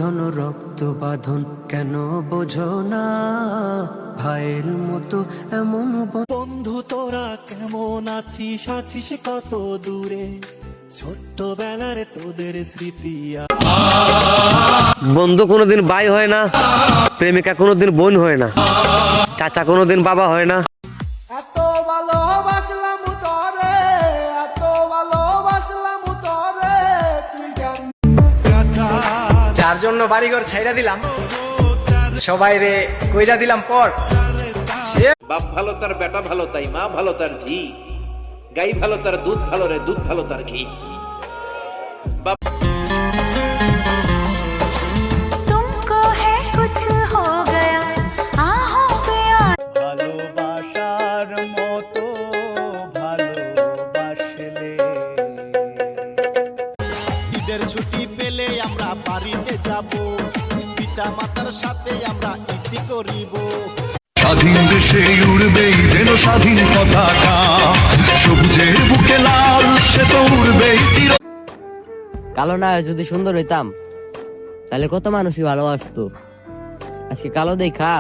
বাঁধন রক্ত বাঁধন কেন বোঝো না ভাইয়ের মতো এমন বন্ধু তোরা কেমন আছিস আছিস কত দূরে ছোট্টবেলার তোদের স্মৃতি বন্ধু কোনোদিন ভাই হয় না, প্রেমিকা কোনোদিন বোন হয় না, চাচা কোনোদিন বাবা হয় না। এত ভালোবাসলাম তোরে, এত ভালোবাসলাম তোরে, তুই কেন যার জন্য বাড়িঘর ছাইরা দিলাম, সবাই রে কইরা দিলাম পর। বাপ ভালো তার বেটা ভালো, তাই মা ভালো তার ঝি, গাই ভালো তার দুধ ভালো রে, দুধ ভালো তার ঘি। ভালোবাসার মতো ভালোবাসলে ঈদের ছুটি পেলে আমরা বাড়িতে যাব, পিতা মাতার সাথে আমরা ঈদ করিব। স্বাধীন দেশে উড়বেই যেন স্বাধীন পতাকা, সবুজের বুকে লাল সে তো উড়বেই চির। কালো না যদি সুন্দর হইতাম তাহলে কত মানুষই ভালোবাসতো। আজকে কালো দেখা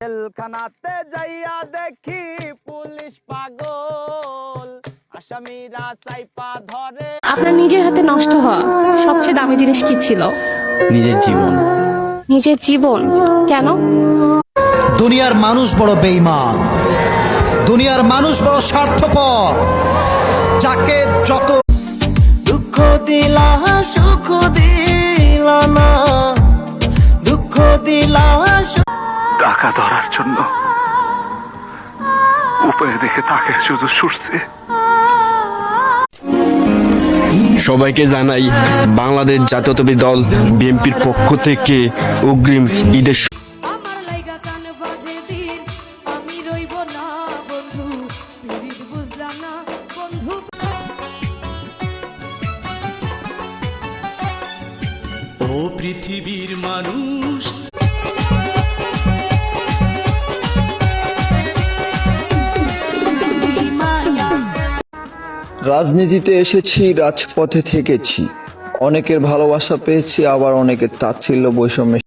জেলখানাতে যাইয়া দেখি পুলিশ পাগল, আসামিরা চাইপা ধরে। আপনার নিজের হাতে নষ্ট হওয়া সবচেয়ে দামি জিনিস কি ছিল? নিজের জীবন। নিজের জীবন কেন? দুনিয়ার মানুষ বড় বেঈমান, দুনিয়ার মানুষ বড় স্বার্থপর। যাকে যত দুঃখ দিলা সুখ দিলা না, দুঃখ দিলা টাকা ধরার জন্য উপায় দেখে তাকে শুধু ছুটছে। সবাইকে জানাই বাংলাদেশ জাতীয়তাবাদী দল বিএনপির পক্ষ থেকে অগ্রিম ঈদের ও পৃথিবীর মানুষ, রাজনীতিতে এসেছি, রাজপথে থেকেছি, অনেকের ভালোবাসা পেয়েছি, আবার অনেকের তাচ্ছিল্য বৈষম্যে